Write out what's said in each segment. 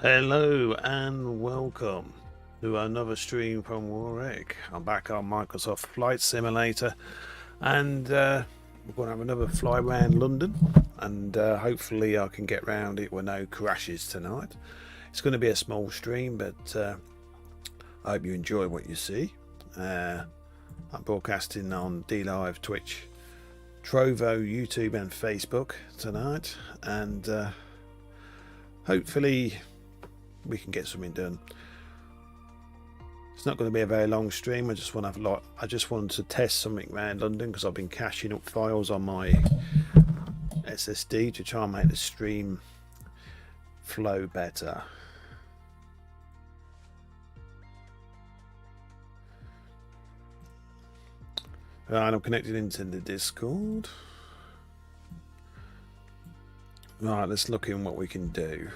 Hello and welcome to another stream from Warric. I'm back on Microsoft Flight Simulator, and we're going to have another fly around London, and hopefully I can get round it with no crashes tonight. It's going to be a small stream, but I hope you enjoy what you see. I'm broadcasting on DLive, Twitch, Trovo, YouTube and Facebook tonight, and hopefully we can get something done. It's not going to be a very long stream. I just wanted to test something around London because I've been caching up files on my SSD to try and make the stream flow better. Right, I'm connected into the Discord. Right, let's look in what we can do.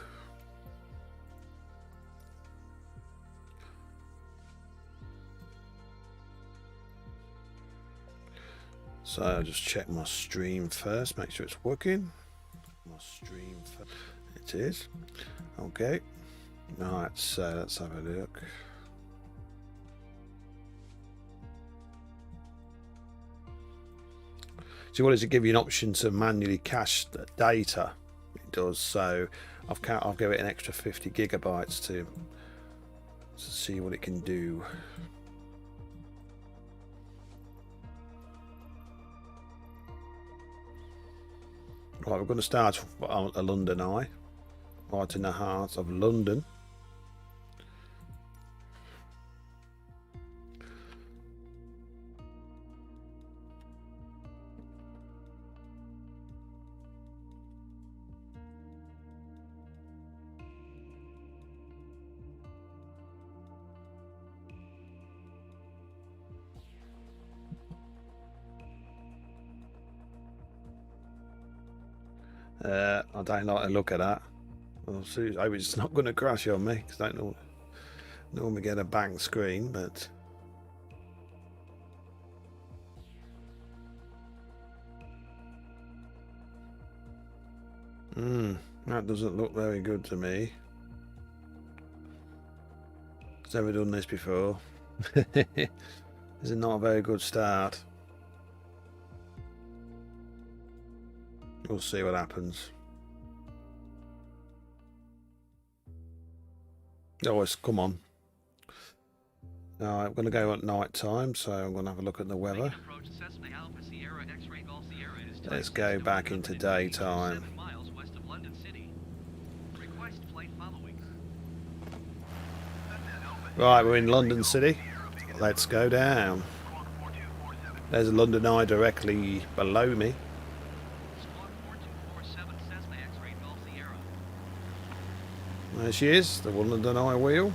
So I'll just check my stream first, make sure it's working. My stream first. It is. Okay. Right, so let's have a look. So what does it give you an option to manually cache the data? It does. So I'll give it an extra 50 gigabytes to see what it can do. Right, we're going to start on a London Eye, right in the heart of London. I don't like to look at that. I'll see. I hope it's not going to crash on me because I don't normally get a blank screen, but that doesn't look very good to me. I've never done this before. This is not a very good start. We'll see what happens. Oh, come on. Alright, I'm going to go at night time, so I'm going to have a look at the weather. Let's go back into daytime. Right, we're in London City. Let's go down. There's a London Eye directly below me. There she is, the London Eye wheel.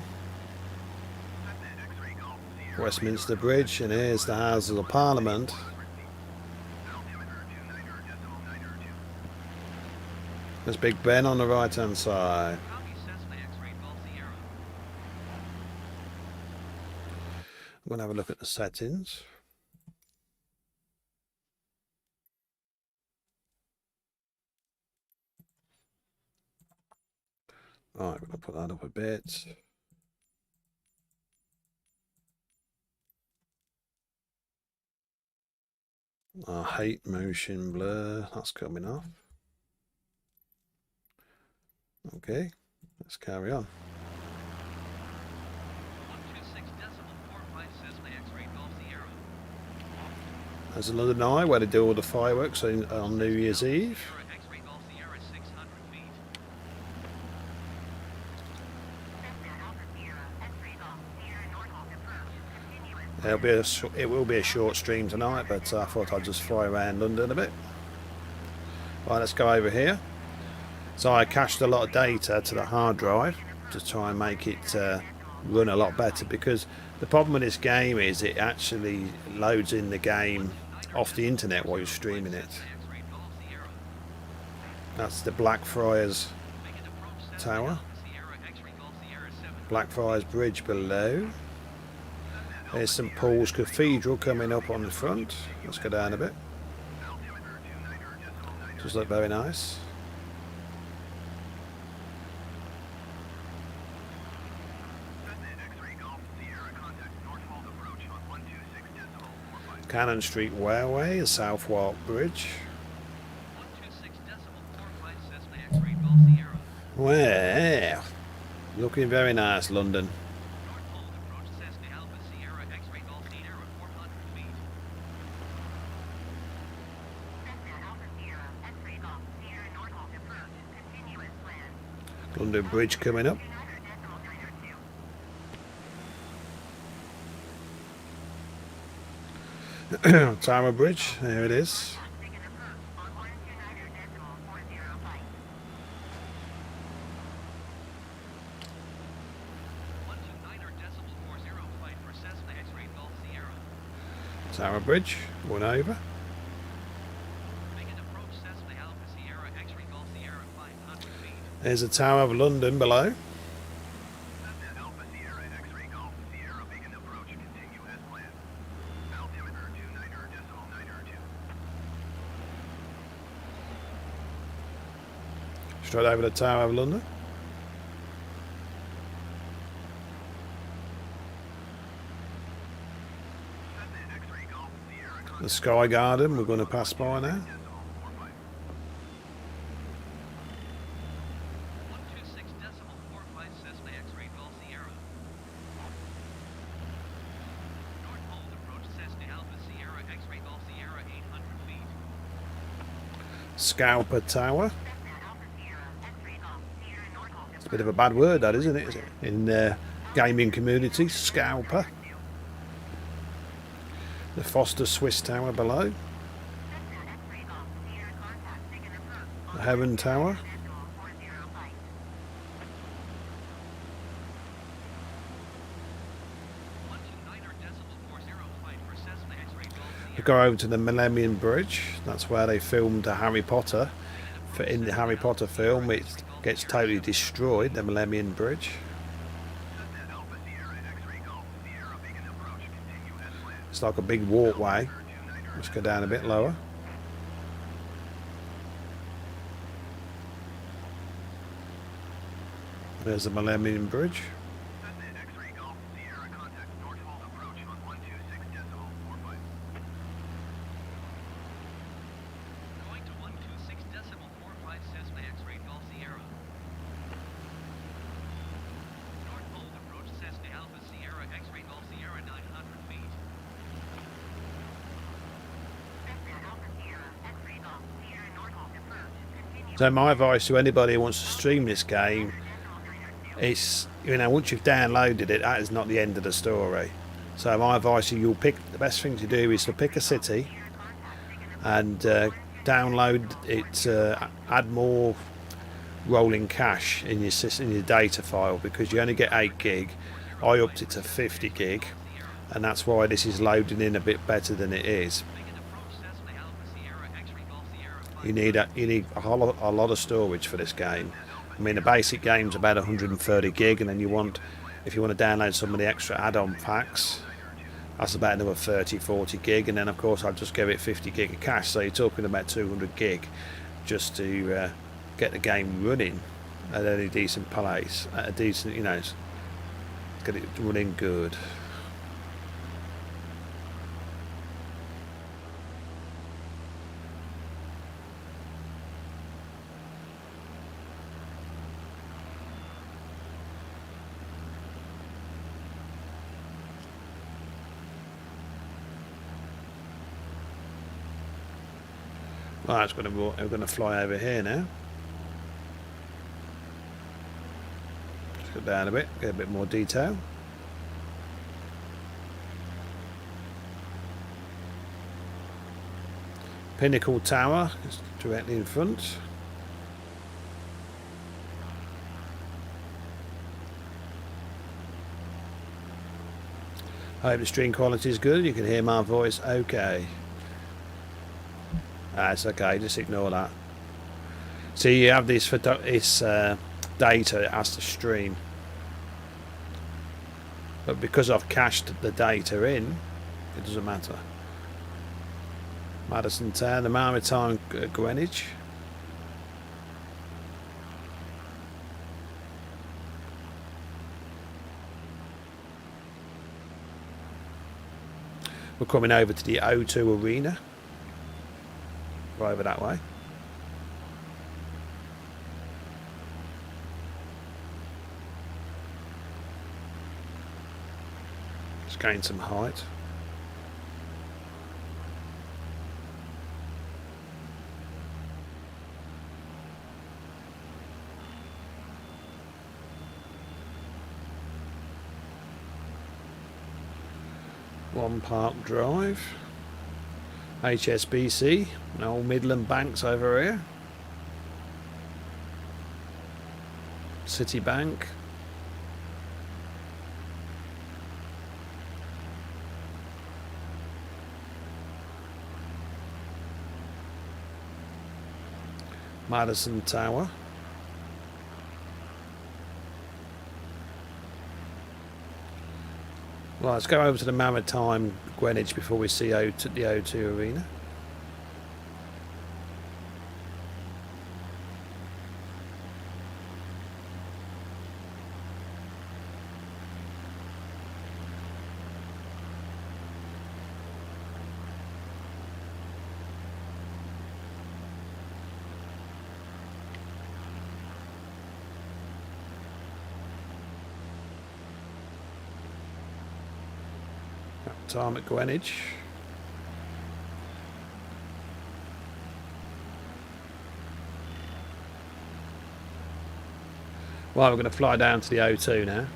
Westminster Bridge, and here's the Houses of Parliament. There's Big Ben on the right hand side. I'm going to have a look at the settings. Right, we're going to put that up a bit. I hate motion blur. That's coming off. Okay, let's carry on. There's a London Eye where they do all the fireworks on New Year's Eve. It will be a short stream tonight, but I thought I'd just fly around London a bit. Right, let's go over here. So I cached a lot of data to the hard drive to try and make it run a lot better, because the problem with this game is it actually loads in the game off the internet while you're streaming it. That's the Blackfriars Tower. Blackfriars Bridge below. There's St Paul's Cathedral coming up on the front. Let's go down a bit. Does look very nice. Cannon Street Railway, a South Warwick Bridge. Well, looking very nice, London. London Bridge coming up. Tower Bridge, there it is. Tower Bridge, one over. There's the Tower of London below. Straight over the Tower of London. The Sky Garden we're going to pass by now. Scalper Tower. It's a bit of a bad word, that, isn't it? In the gaming community, Scalper. The Foster Swiss Tower below. The Heaven Tower. We go over to the Millennium Bridge. That's where they filmed Harry Potter. In the Harry Potter film, it gets totally destroyed, the Millennium Bridge. It's like a big walkway. Let's go down a bit lower. There's the Millennium Bridge. So my advice to anybody who wants to stream this game is, once you've downloaded it, that is not the end of the story. So my advice is, the best thing to do is to pick a city and download it, add more rolling cache in your system, in your data file, because you only get 8 gig. I upped it to 50 gig, and that's why this is loading in a bit better than it is. You need a lot of storage for this game. I mean, the basic game's about 130 gig, and then if you want to download some of the extra add-on packs, that's about another 30-40 gig, and then of course I'll just give it 50 gig of cache, so you're talking about 200 gig just to get the game running at any decent pace, at a decent, get it running good. Right, we're going to fly over here now. Just go down a bit, get a bit more detail. Pinnacle Tower is directly in front. I hope the stream quality is good. You can hear my voice okay. It's okay, just ignore that. So you have this data it has to stream, but because I've cached the data in, it doesn't matter. Madison Town, the Maritime Greenwich. We're coming over to the O2 Arena. Right over that way. Just gain some height. One Park Drive, HSBC, Old Midland Banks over here, Citibank, Madison Tower, well, let's go over to the Maritime Greenwich before we see the O2 Arena. Time at Greenwich. Well, we're going to fly down to the O2 now.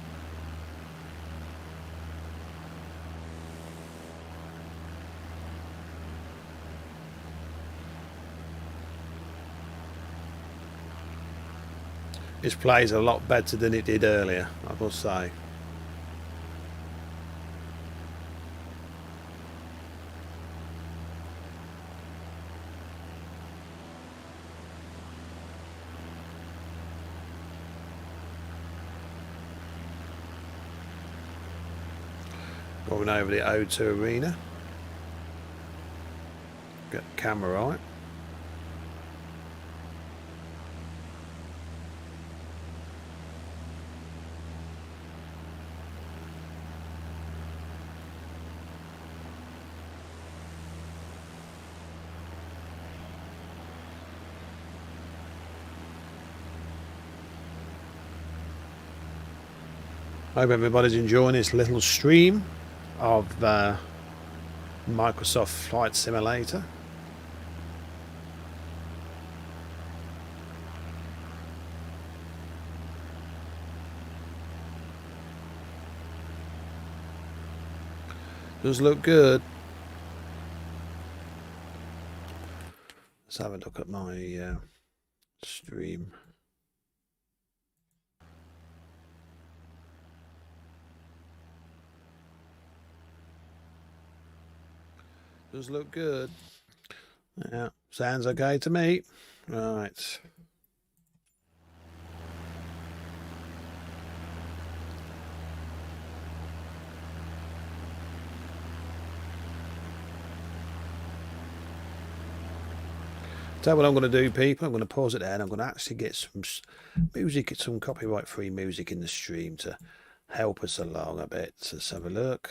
This plays a lot better than it did earlier, I must say. Going over the O2 Arena. Get the camera right. Hope everybody's enjoying this little stream of Microsoft Flight Simulator. Does look good. Let's have a look at my stream. Does look good. Yeah, sounds okay to me. Right. So what I'm going to do, people, I'm going to pause it there and I'm going to actually get some music, some copyright-free music in the stream to help us along a bit. So let's have a look.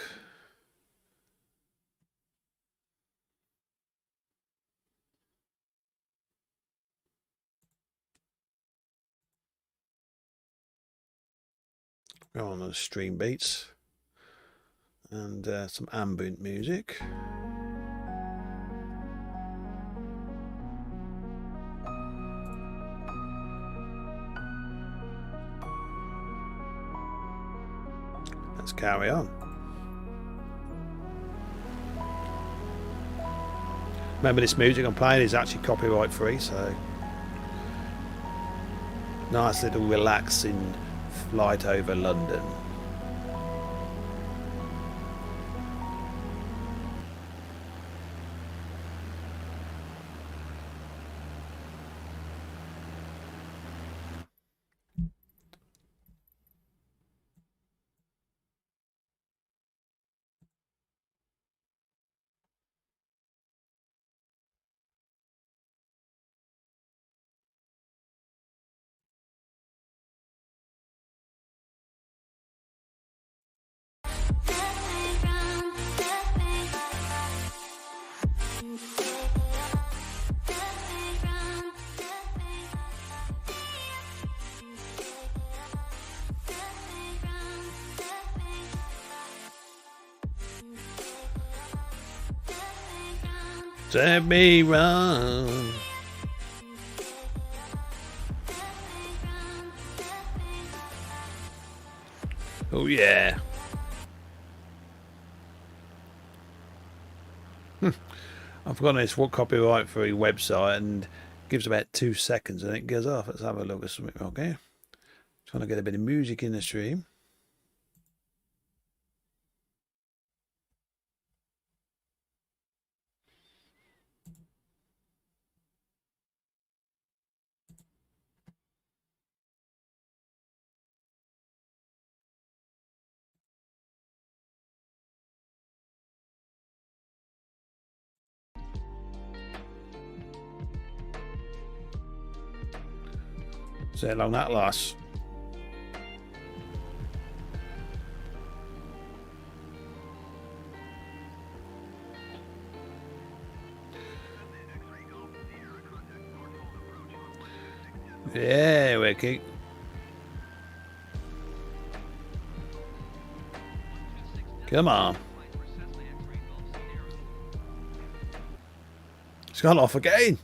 Go on the stream beats and some ambient music. Let's carry on. Remember, this music I'm playing is actually copyright free, so nice little relaxing flight over London. Set me wrong. Oh yeah. I've got this what copyright free website and gives about 2 seconds and it goes off. Let's have a look at something. Okay. Trying to get a bit of music in the stream. See how long that lasts. Yeah, Wiki. Come on. It's gone off again.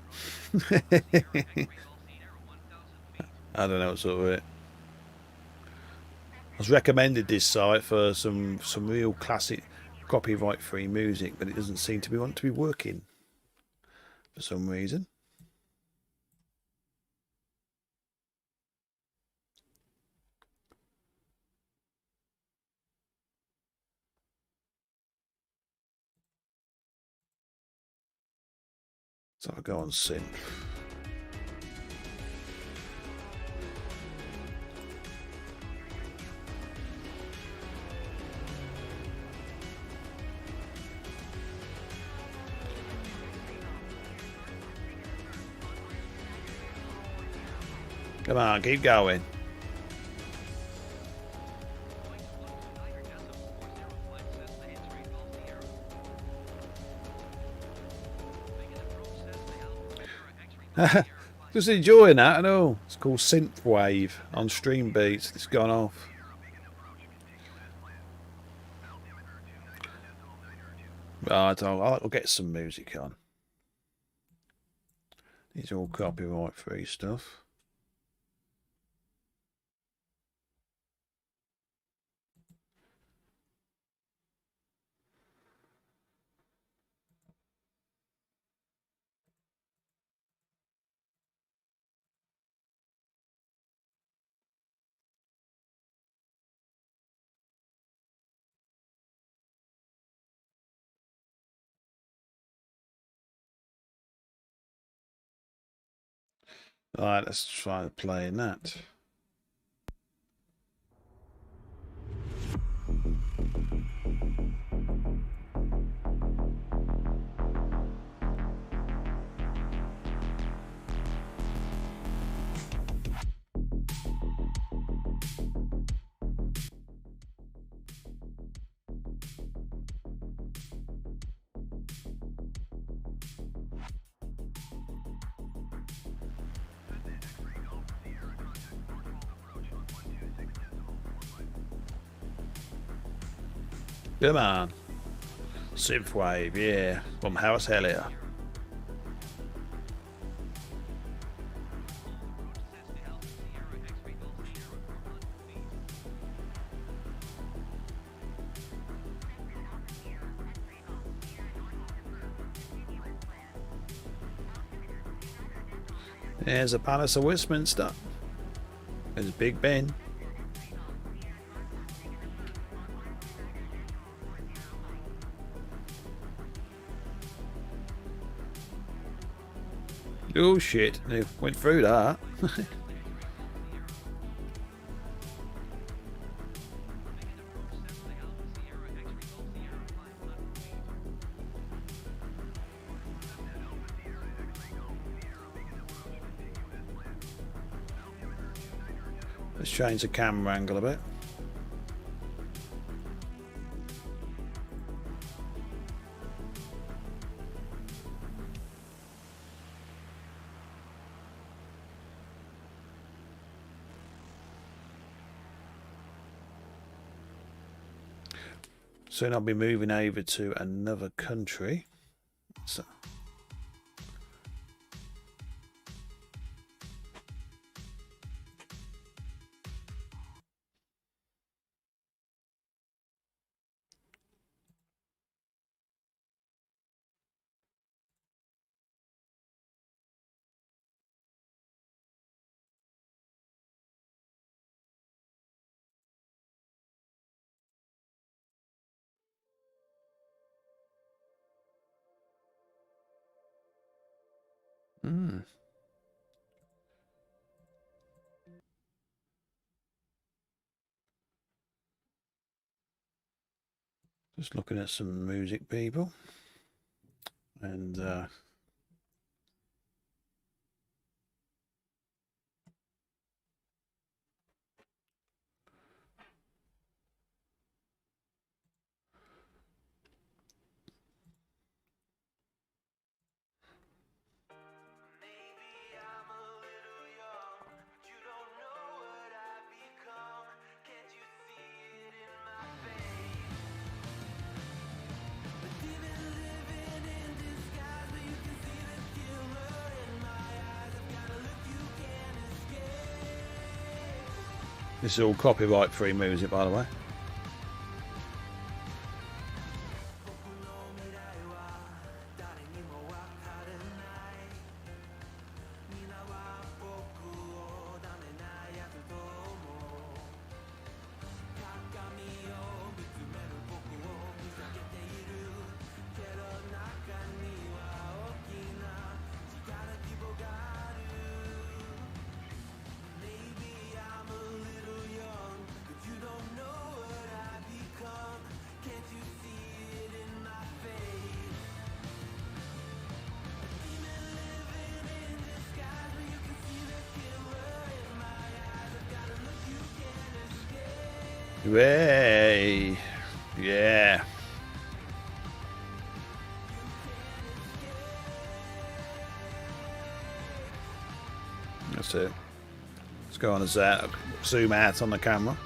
I don't know what's up with it. I was recommended this site for some real classic copyright free music, but it doesn't seem to want to be working for some reason. So I'll go on synth. Come on, keep going. Just enjoying that, I know. It's called Synthwave on Stream Beats. It's gone off. Right, I'll get some music on. These are all copyright free stuff. Alright, let's try playing that. Come on. Synthwave, yeah. From House Hellier. There's a Palace of Westminster. There's Big Ben. Oh shit, they went through that. Let's change the camera angle a bit. Soon I'll be moving over to another country. So Just looking at some music, people, and this is all copyright-free music, by the way. Way, yeah. That's it. Let's go on a zoom out on the camera.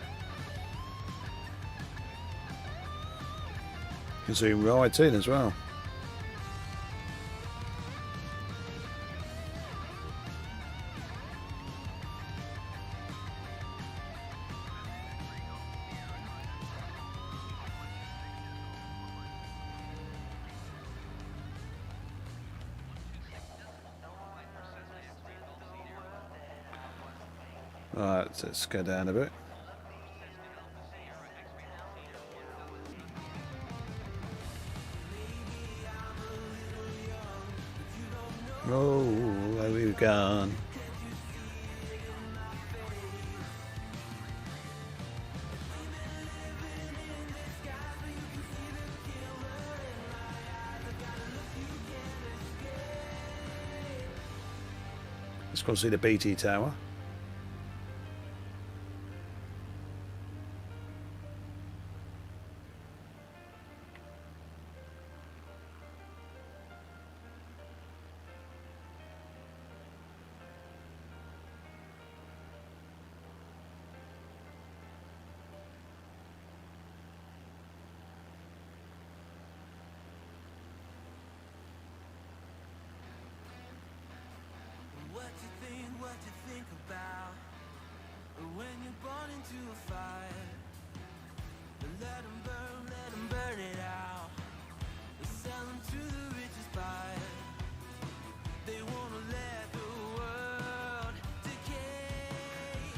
You can zoom right in as well. Right, let's go down a bit. Oh, where we've gone. Let's go see the BT Tower. What you think about when you're born into a fire. Let them burn it out. Sell them to the richest buyer. They wanna let the world decay.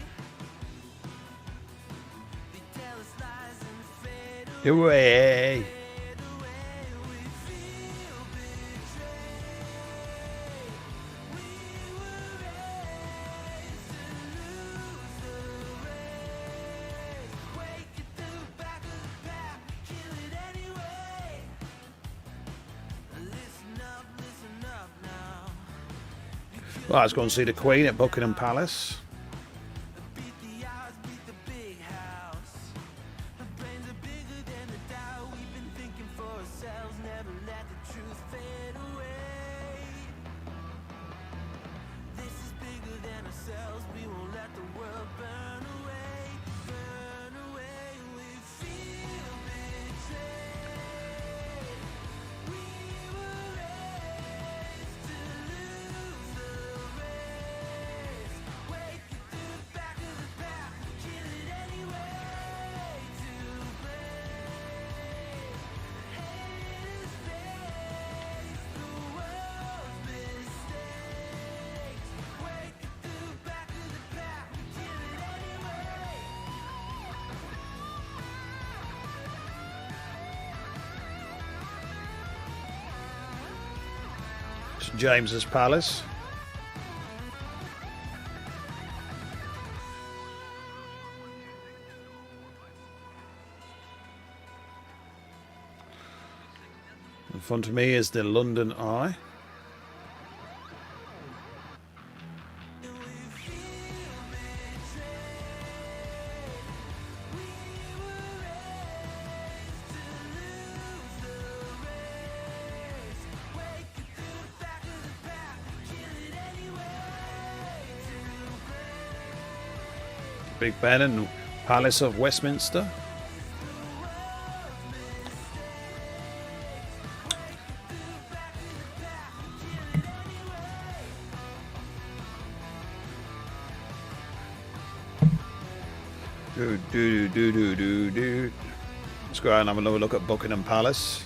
They tell us lies and fade Away. Right, let's go and see the Queen at Buckingham Palace. St James's Palace. In front of me is the London Eye. Big Ben and Palace of Westminster. Let's go out and have another look at Buckingham Palace.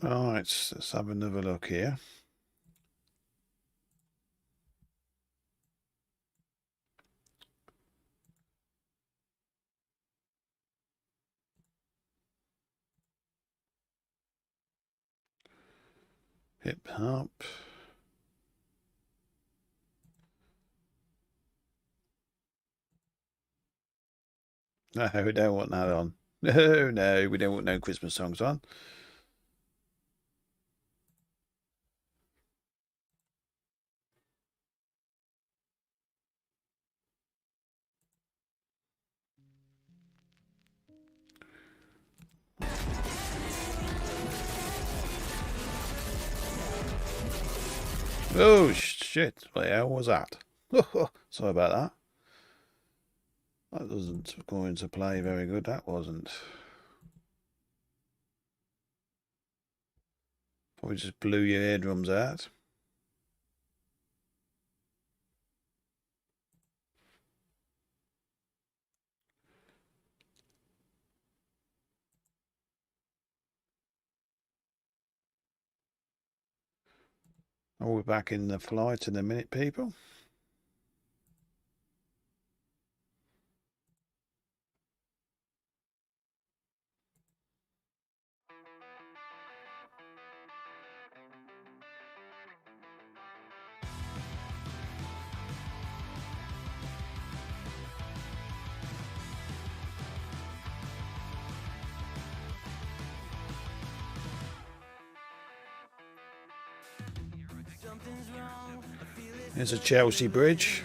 Right, let's have another look here. Hip hop. No, we don't want that on. No, we don't want no Christmas songs on. Oh shit! What the hell was that? Sorry about that. That wasn't going to play very good. That wasn't. Probably just blew your eardrums out. Oh, we're back in the flight in a minute, people. There's a Chelsea bridge.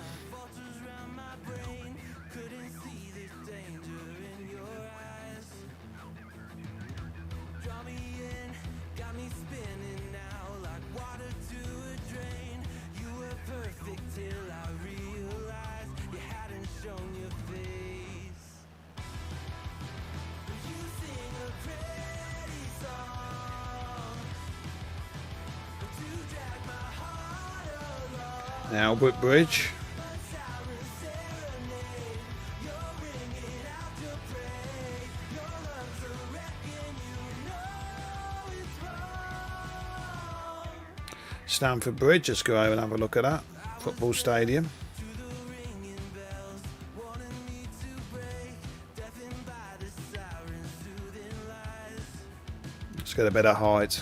Albert Bridge. Stamford Bridge, let's go over and have a look at that. Football stadium. Let's get a better height.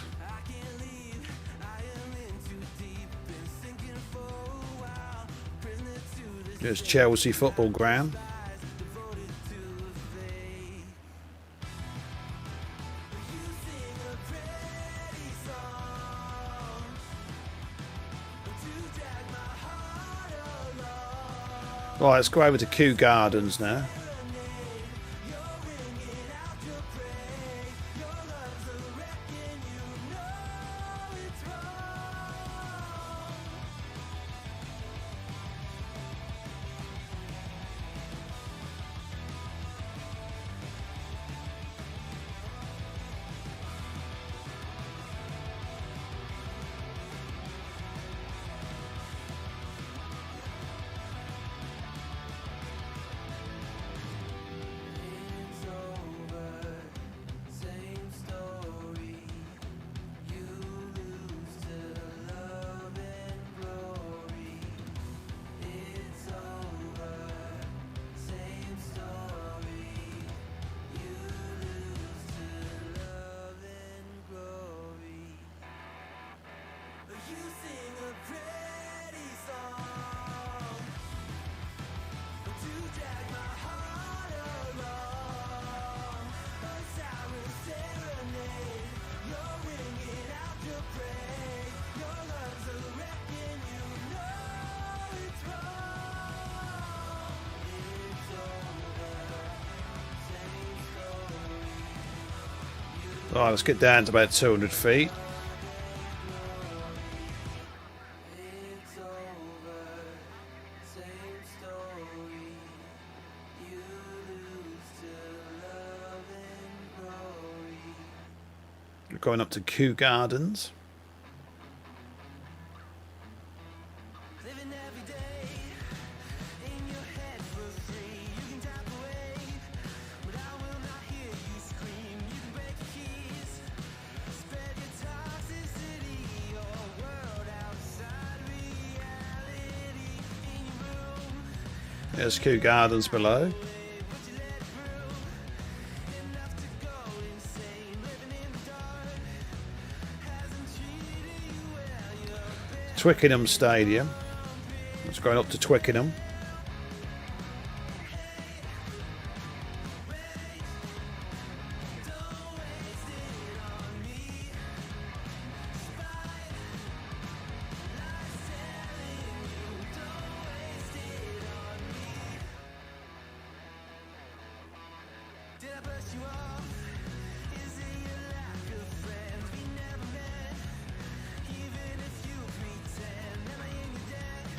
There's Chelsea football ground. Right, let's go over to Kew Gardens now. Right, let's get down to about 200 feet. It's over, same story. You lose to love and glory. We're going up to Kew Gardens. Living every day in your head for free. You can tap away, but I will not hear you scream. You can break your keys, spread your toxicity. Your world outside reality. In your room, There's Kew Gardens below. what you let through. Enough to go insane. Living in the dark hasn't treated you well. You're Twickenham Stadium. It's going up to Twickenham. Did I brush you off? Is it your lack of friends? We never met, even if you pretend. Am I in your debt?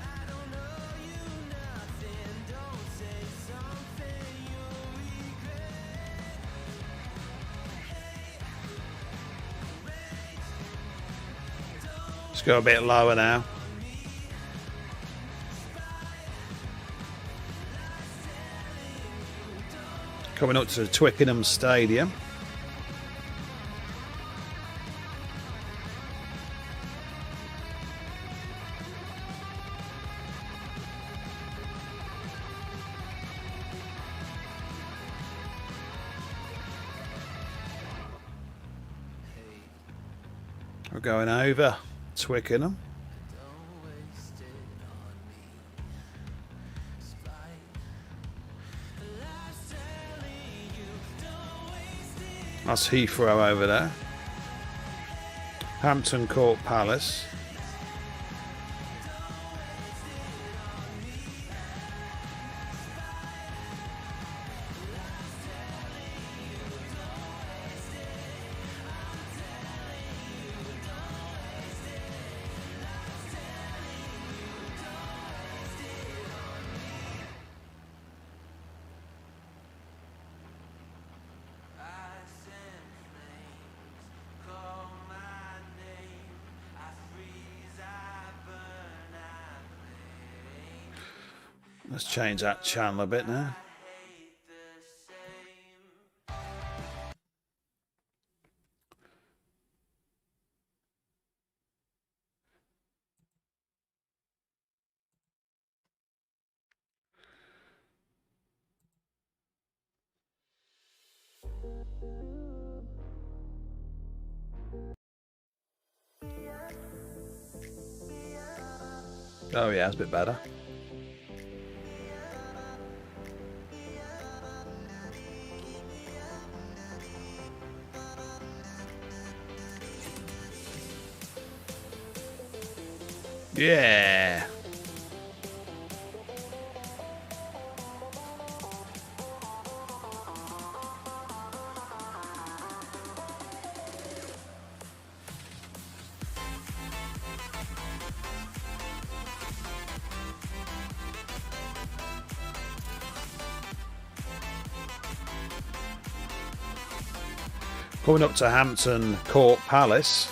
I don't know you nothing. Don't say something you'll regret. Let's go a bit lower now. Coming up to Twickenham Stadium. We're going over Twickenham. Don't waste it on me. Spite. Life's telling you, don't waste it. That's Heathrow over there. Hampton Court Palace. I send flames, call my name. I freeze, I burn, I flame. Let's change that channel a bit now. Hate the same. Oh yeah, it's a bit better. Yeah. Coming up to Hampton Court Palace.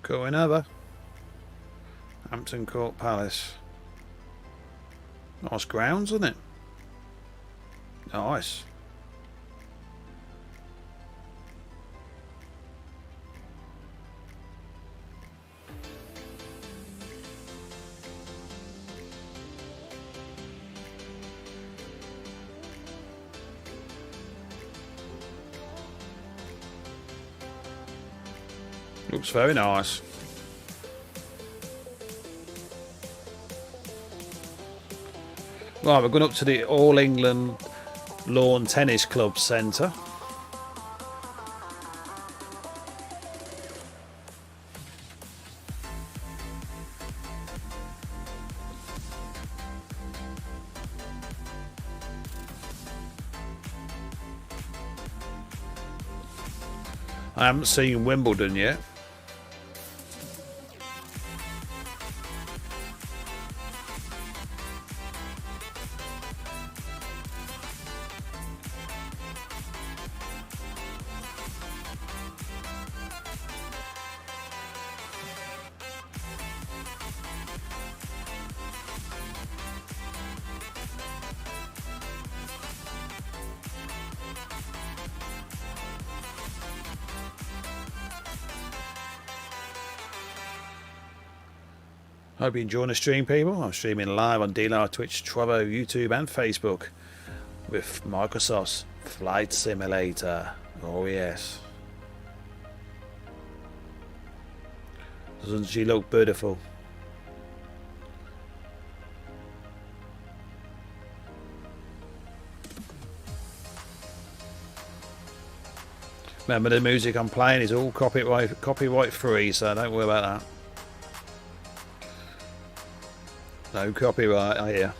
Going over Hampton Court Palace. Nice grounds, isn't it? Nice. Looks very nice. Right, we're going up to the All England Lawn Tennis Club Centre. I haven't seen Wimbledon yet. Hope you're enjoying the stream, people. I'm streaming live on DLR, Twitch, Trovo, YouTube and Facebook with Microsoft's Flight Simulator. Oh yes. Doesn't she look beautiful? Remember, the music I'm playing is all copyright free, so don't worry about that. No copyright, I hear.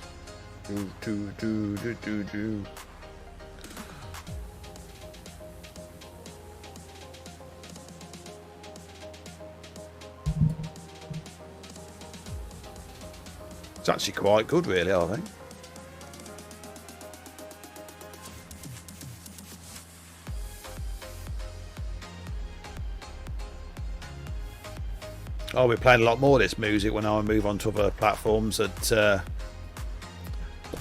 Do. It's actually quite good, really, I think. I'll be playing a lot more of this music when I move on to other platforms that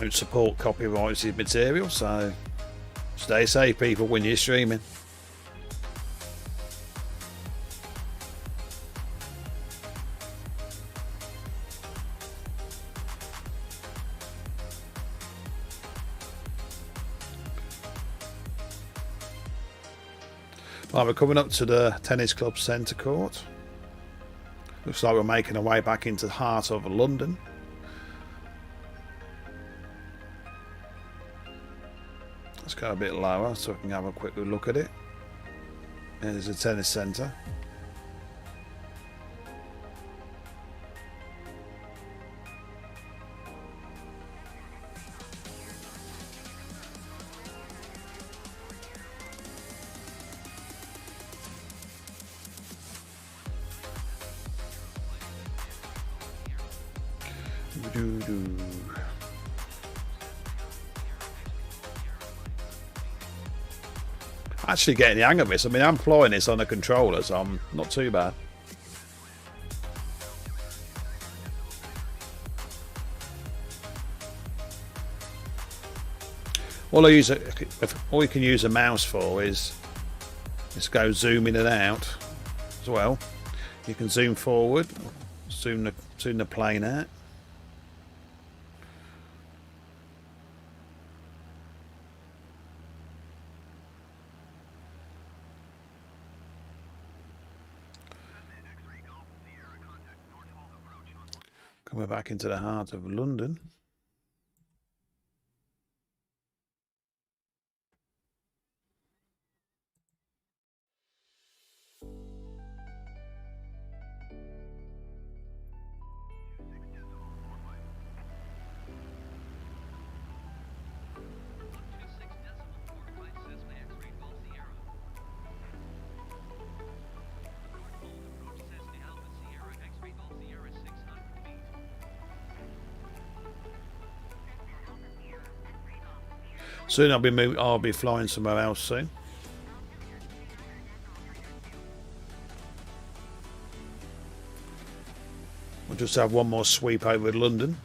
don't support copyrighted material, so stay safe, people, when you're streaming. Right, we're coming up to the tennis club centre court. Looks like we're making our way back into the heart of London. Let's go a bit lower so I can have a quick look at it. There's a tennis centre. Actually getting the hang of this. I mean, I'm playing this on a controller, so I'm not too bad. All you can use a mouse for is just go zoom in and out as well. You can zoom forward, zoom the plane out. Coming back into the heart of London. Soon I'll be flying somewhere else soon. We'll just have one more sweep over London.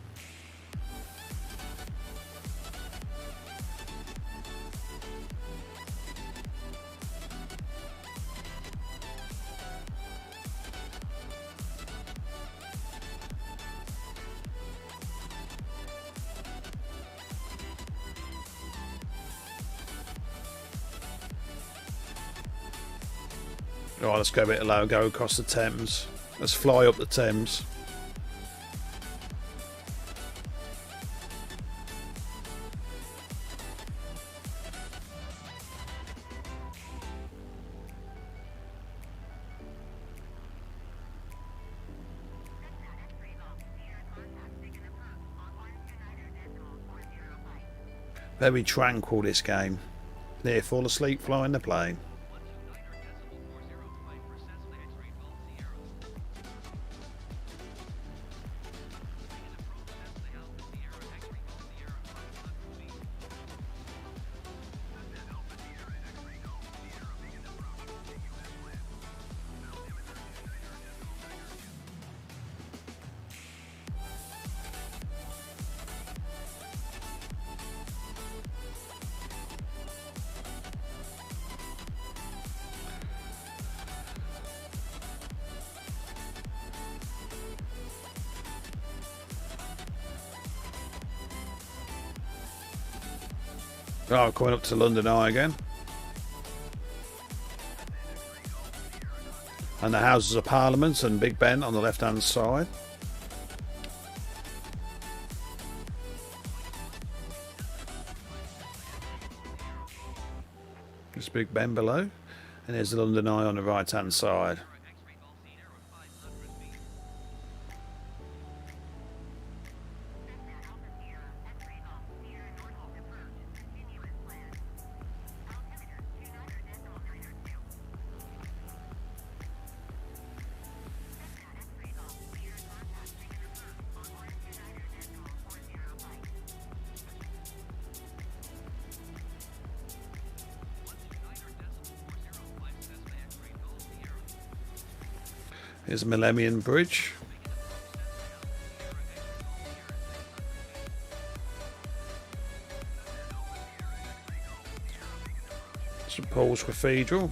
Right, let's go a bit low, go across the Thames. Let's fly up the Thames. Very tranquil, this game. Near fall asleep flying the plane. Oh, coming up to London Eye again. And the Houses of Parliament and Big Ben on the left hand side. There's Big Ben below. And there's the London Eye on the right hand side. Here's Millennium Bridge. St Paul's Cathedral.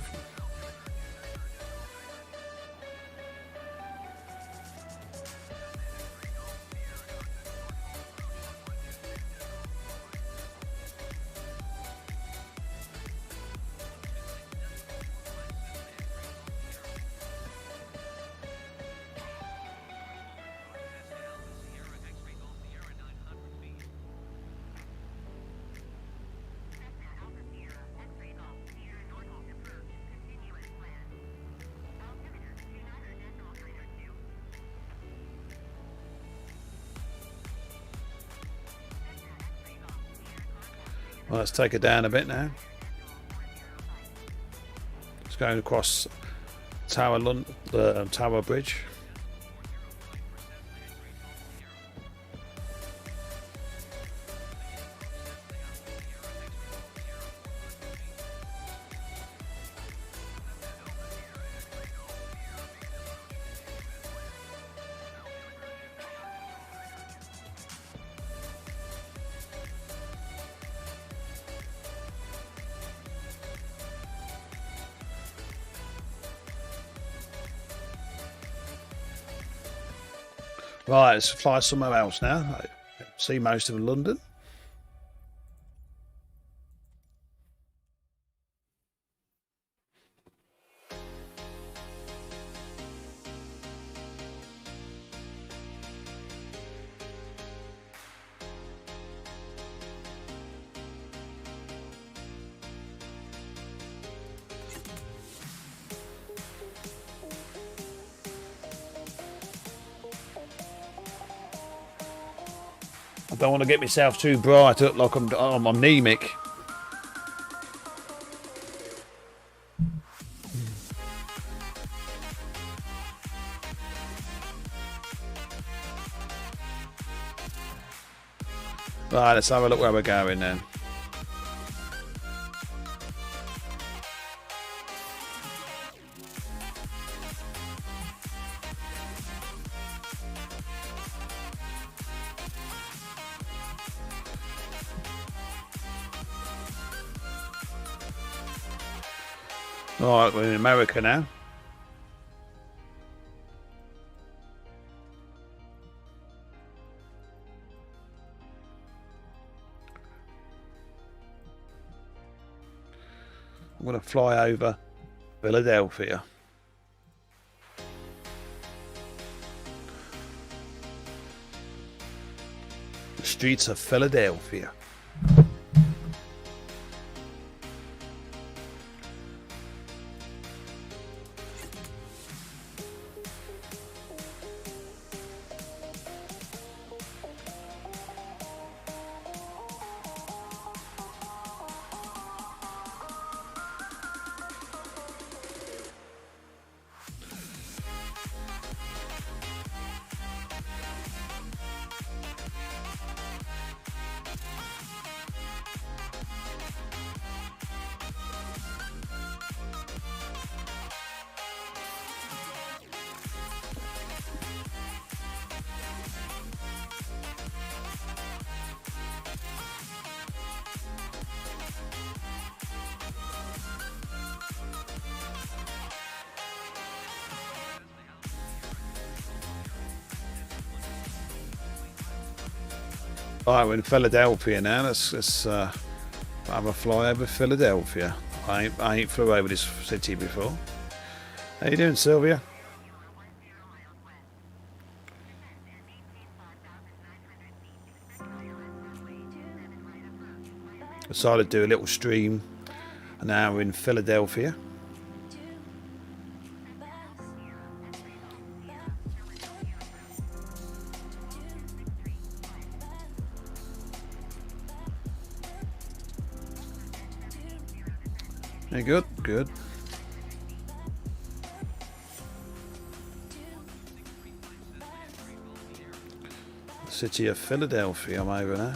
Well, let's take it down a bit now. It's going across Tower Bridge. Right, let's fly somewhere else now. I see most of London. I don't want to get myself too bright, look like I'm anemic. Right, let's have a look where we're going then. Alright, we're in America now. I'm going to fly over Philadelphia. The streets of Philadelphia. Right, we're in Philadelphia now. Let's have a fly over Philadelphia. I ain't flew over this city before. How you doing, Sylvia? Decided to do a little stream. And now we're in Philadelphia. Yeah, good, good. The city of Philadelphia, I'm over there.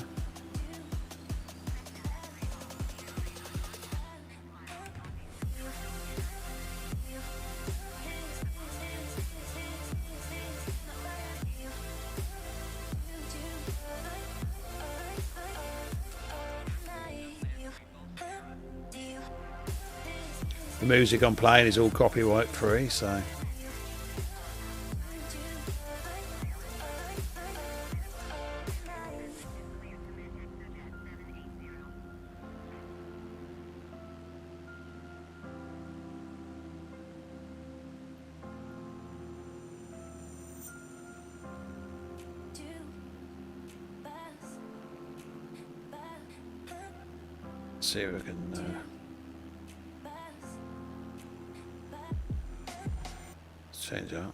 The music I'm playing is all copyright free, so. Let's see if we can. Change out.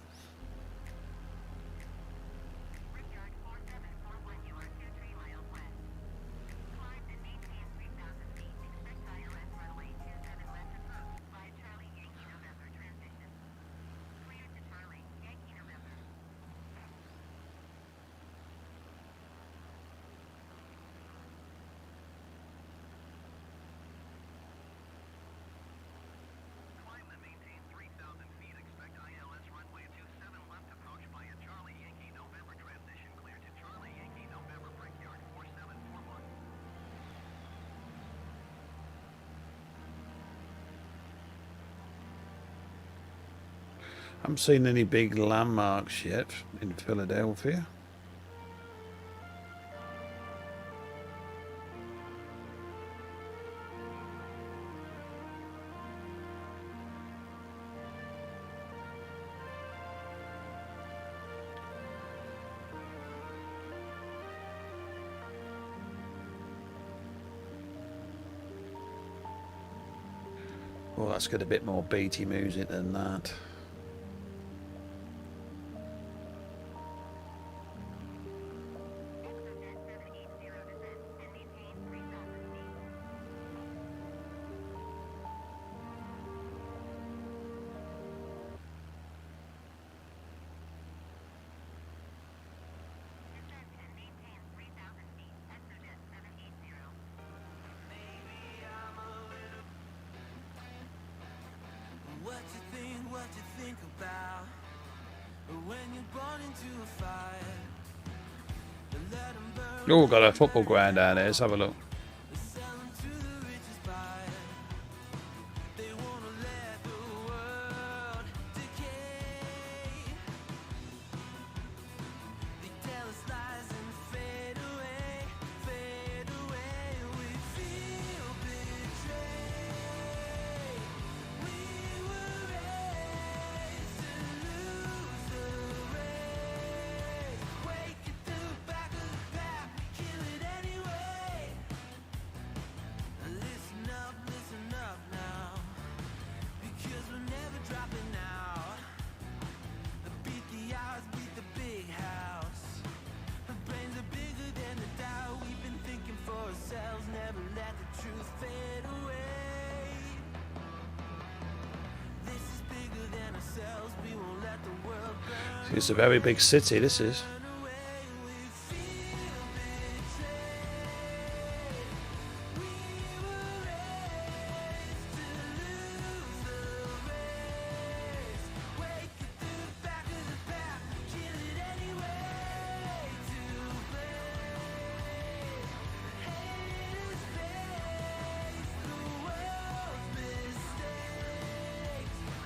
I haven't seen any big landmarks yet in Philadelphia. Well, that's got a bit more beaty music than that. What you think about when you're born into a fire. Let 'em burn. Oh, got a football ground down there. Let's have a look. Sell 'em to the richest buyer. They wanna let the world decay. They tell us lies and fade away, fade away. We feel betrayed. We were raised to lose the race. Wake at the back of the pack, kill it anyway. Listen up now, because we're never dropping out. Beat the odds, beat the big house. The brains are bigger than the doubt. We've been thinking for ourselves, never let the truth fade away. This is bigger than ourselves, we won't let the world burn It's a very big city, this is. away. We feel betrayed. We were raised to lose the race. Wake at the back of the pack, kill it anyway. To blame, haters face the world's mistakes.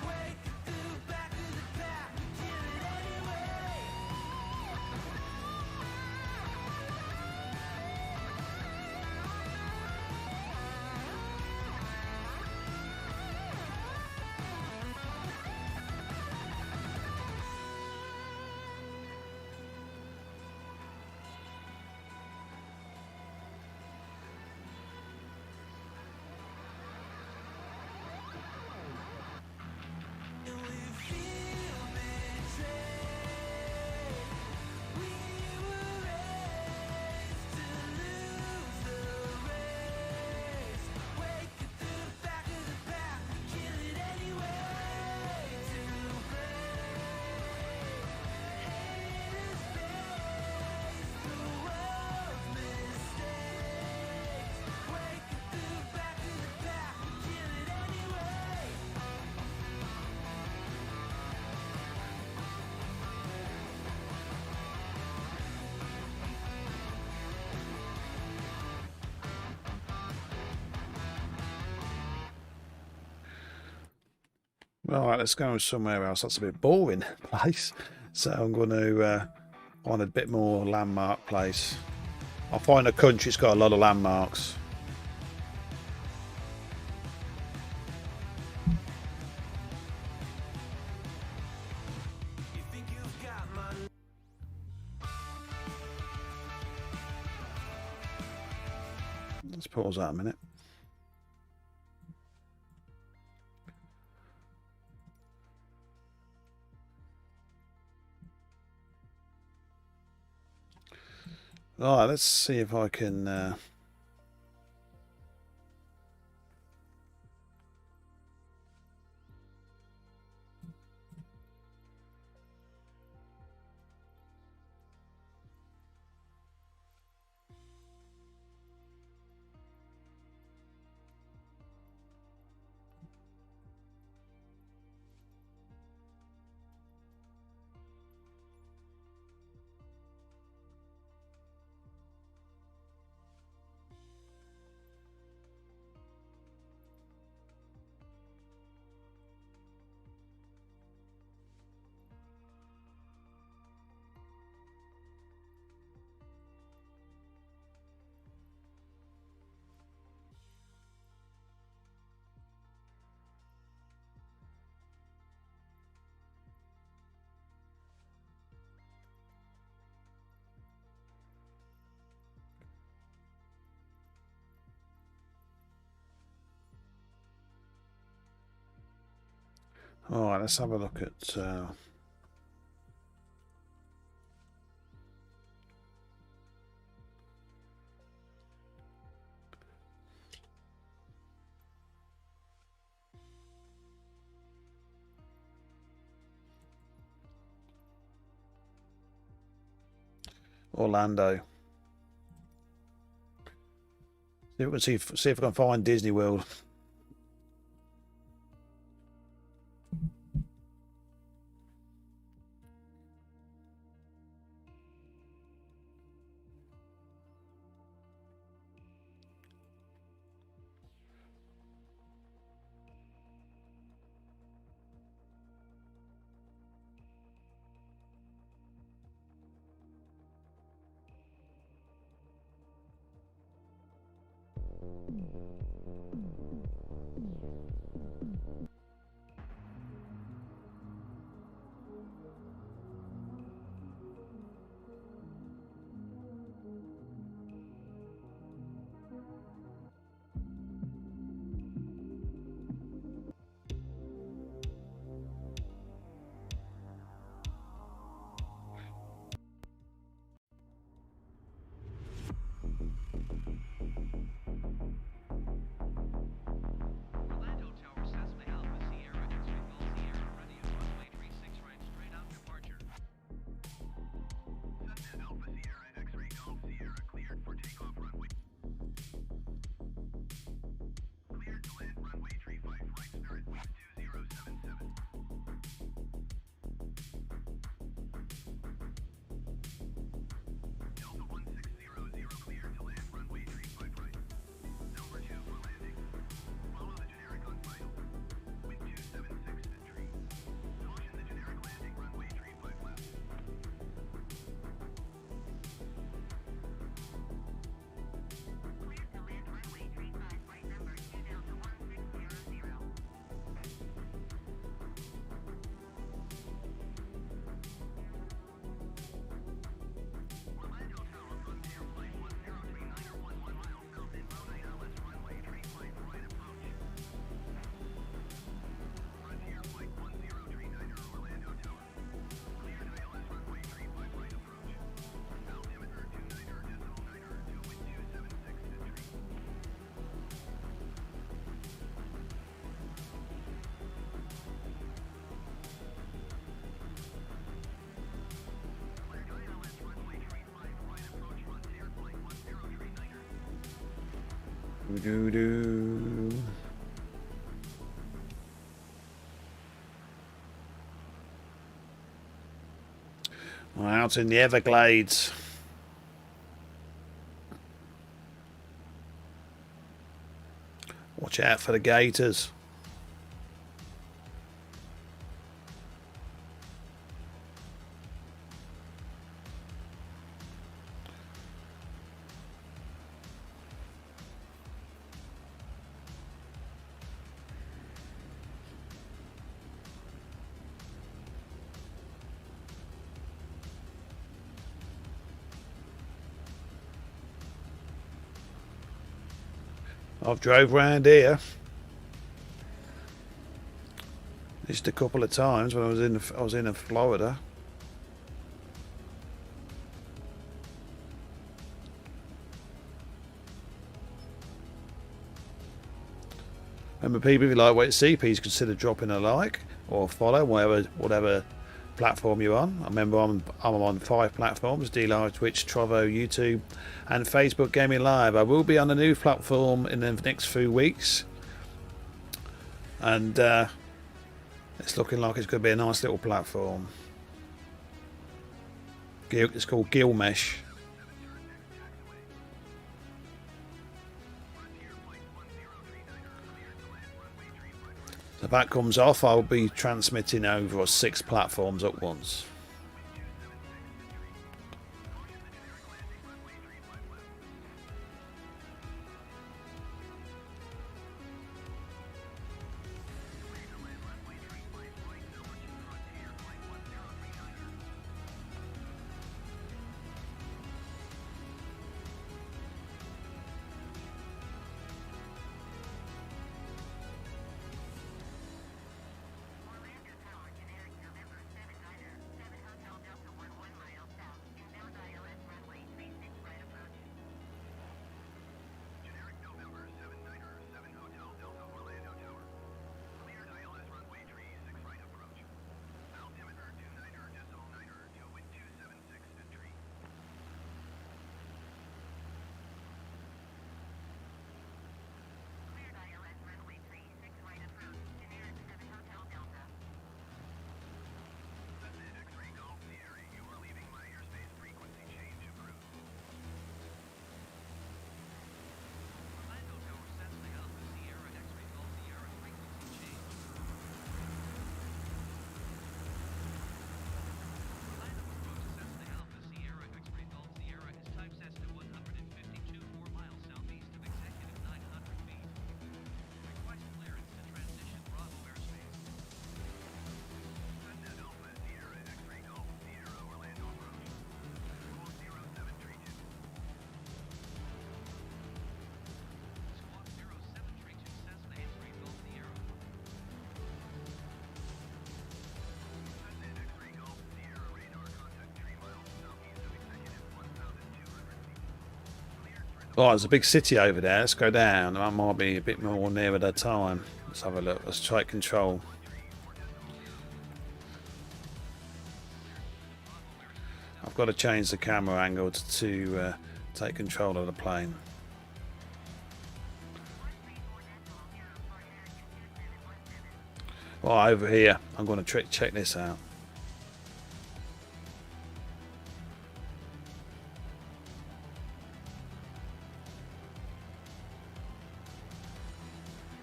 Wake at the back of the pack, kill it anyway. Right, let's go somewhere else. That's a bit boring place. So I'm going to find a bit more landmark place. I'll find a country that's got a lot of landmarks. You think you've got my Let's pause that a minute. Right, let's see if I can all right, let's have a look at Orlando. See if we can see if I can find Disney World. Orlando Tower, Cessna Alpha Sierra X-ray Golf Sierra, ready at runway 36 right, straight out departure. Cessna Alpha Sierra X-ray Golf Sierra cleared for takeoff runway. Cleared to land runway 35 right, start wind 2077. Delta 1600 cleared to land runway 35 right. Number 2 for landing. Follow the generic on final. Wind 276 entry. Caution the generic landing runway 35 left. Cleared to land runway 35 right, number 2 Delta 1600. Orlando Tower, Frontier Flight 1039 or 11 miles south inbound ILS runway 35 right approach. Frontier Flight 1039 or Orlando Tower. Cleared ILS runway 35 right approach. Altimeter 29 decimal 9 2 wind 276 entry. Cleared ILS runway 35 right approach Frontier Flight 1039er. Doo doo. We're out in the Everglades. Watch out for the gators. I've drove round here just a couple of times when I was in Florida. Remember, people, if you like what you see, please consider dropping a like or follow whatever platform you're on. I remember I'm on 5 platforms: D-Live, Twitch, Trovo, YouTube and Facebook Gaming Live. I will be on a new platform in the next few weeks, and it's looking like it's going to be a nice little platform. It's called Gilmesh. So if that comes off, I'll be transmitting over 6 platforms at once. Orlando Tower, generic November 7 Niner, 7 Hotel Delta 11 miles south, inbound ILS runway 36 right approach. Generic November 7 Niner 7 Hotel Delta Orlando Tower. Cleared ILS runway 36 right approach. Altimeter 2 Niner Decimal Niner to wind 276 entry. Cleared ILS runway 36 right approach, generic 7 Hotel Delta. Cessna X-ray Golf Sierra, you are leaving my airspace frequency change approved. Orlando Tower, Cessna Alpha Sierra X-ray Golf Sierra frequency change. Orlando approach Cessna Alpha Sierra X-ray Golf Sierra is type Cessna 152 4 miles southeast of executive 900 feet. Request clearance to transition Bravo airspace. Cessna Alpha Sierra X-ray Golf Sierra Orlando approach. Squawk 0732. Squawk 0732 Cessna X-ray Golf Sierra. Cessna X-ray Golf Sierra radar contact 3 miles southeast of executive 1,200 feet. Cleared for Oh, there's a big city over there. Let's go down. That might be a bit more nearer the time. Let's have a look. Let's take control. I've got to change the camera angle to take control of the plane. Right, over here. I'm going to check this out.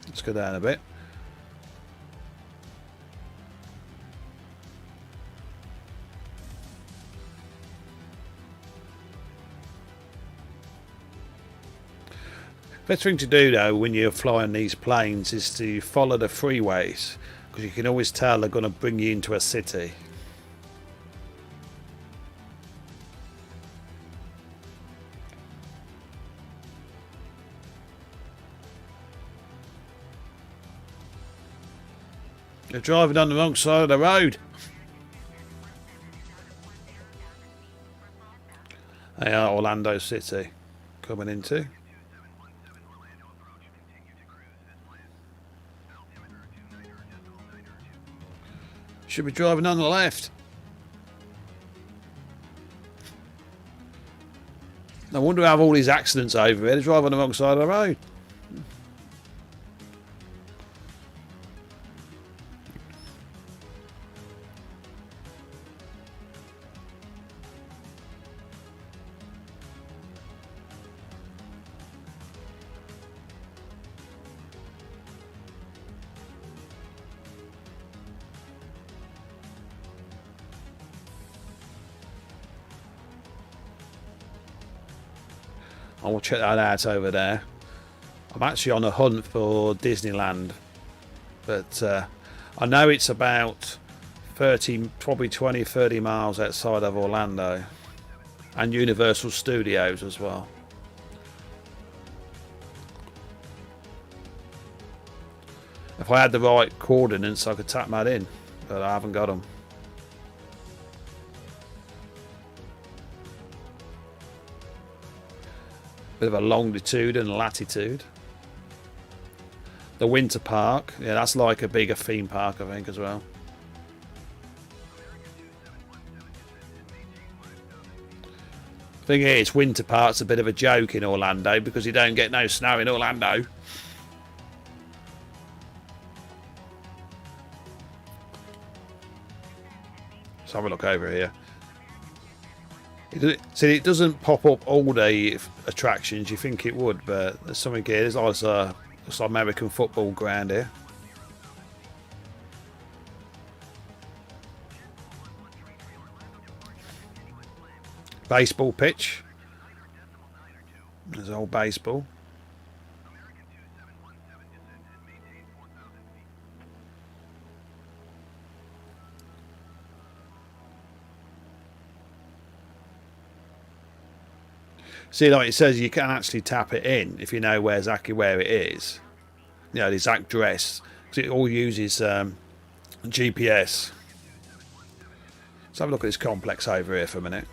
Let's go down a bit. Best thing to do though when you're flying these planes is to follow the freeways, because you can always tell they're going to bring you into a city. You're driving on the wrong side of the road. They are Orlando City coming into. 2717 Orlando approach. Continue to cruise this plan. Altimeter 2 Niner Decimal Niner 2. Should be driving on the left. No wonder we have all these accidents over here. They drive on the wrong side of the road. I will check that out over there. I'm actually on a hunt for Disneyland, but I know it's about 30, probably 20, 30 miles outside of Orlando, and Universal Studios as well. If I had the right coordinates, I could tap that in, but I haven't got them. Bit of a longitude and a latitude. The winter park, yeah, that's like a bigger theme park, I think, as well. Thing is, winter park's a bit of a joke in Orlando because you don't get no snow in Orlando. Let's have a look over here. See, it doesn't pop up all the attractions you think it would, but there's something here. There's like a American football ground here. Baseball pitch. There's old baseball. See, like it says, you can actually tap it in if you know exactly where it is. You know, the exact address. Because it all uses GPS. Let's have a look at this complex over here for a minute.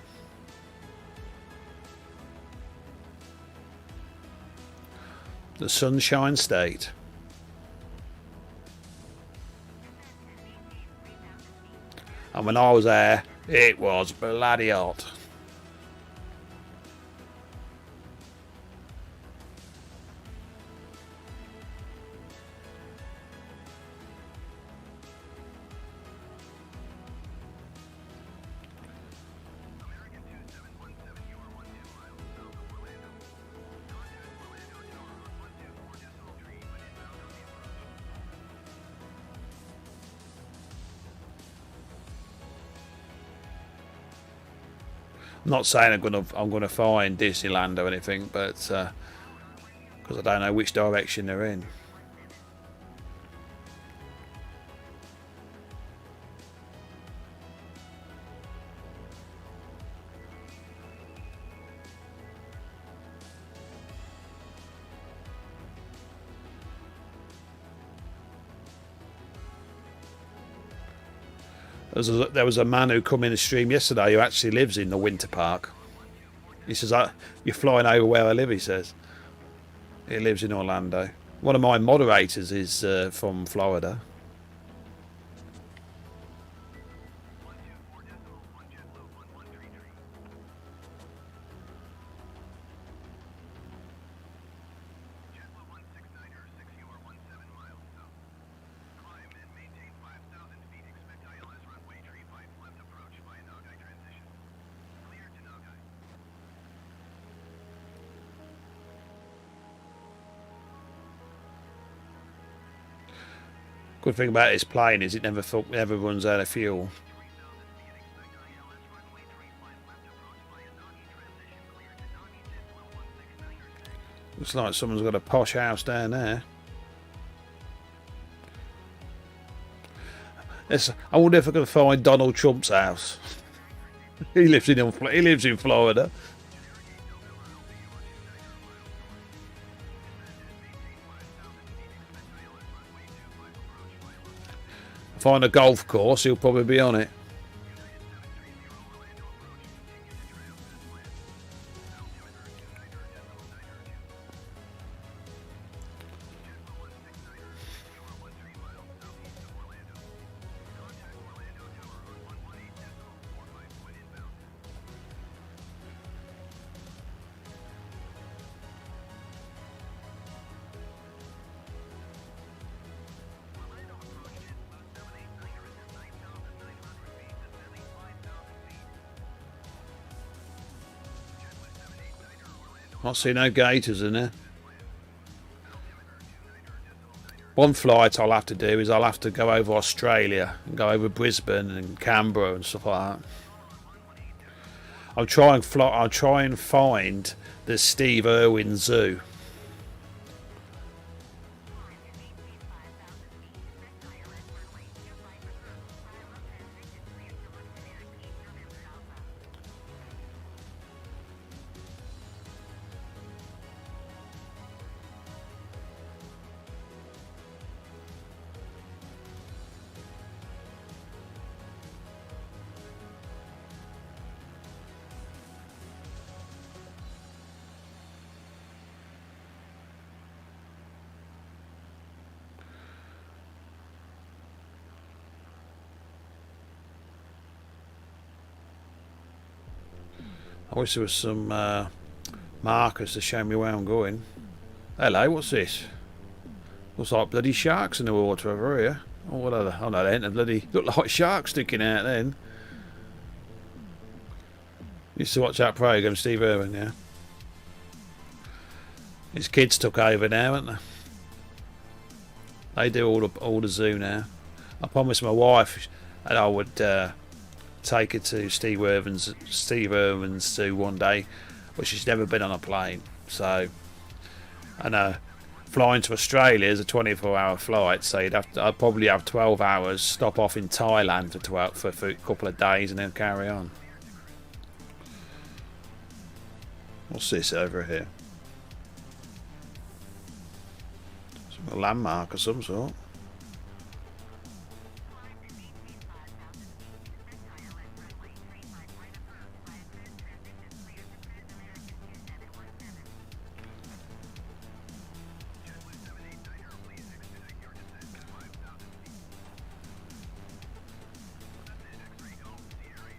The Sunshine State. And when I was there, it was bloody hot. I'm not saying I'm gonna find Disneyland or anything, but because I don't know which direction they're in. There was a man who come in the stream yesterday who actually lives in the winter park. He says, "You're flying over where I live," he says. He lives in Orlando. One of my moderators is from Florida. Good thing about this plane is it never runs out of fuel. Looks like someone's got a posh house down there. I wonder if I can find Donald Trump's house. He lives in Florida. Find a golf course, he'll probably be on it. I see no gators in there. One flight I'll have to do is I'll have to go over Australia and go over Brisbane and Canberra and stuff like that. I'll try and find the Steve Irwin Zoo. I wish there was some markers to show me where I'm going. Hello, what's this? Looks like bloody sharks in the water over here. Oh, what are they? Oh no, they ain't. They bloody look like sharks sticking out then. Used to watch that programme, Steve Irwin, yeah. His kids took over now, haven't they? They do all the zoo now. I promised my wife that I would take her to Steve Irwin's zoo one day, but she's never been on a plane. So, I know flying to Australia is a 24-hour flight, so I'd probably have 12 hours, stop off in Thailand for a couple of days, and then carry on. What's this over here? A landmark of some sort.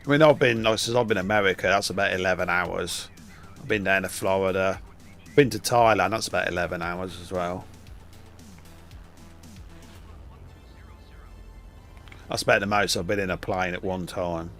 I mean, I've been in America. That's about 11 hours. I've been down to Florida. Been to Thailand. That's about 11 hours as well. That's about the most I've been in a plane at one time.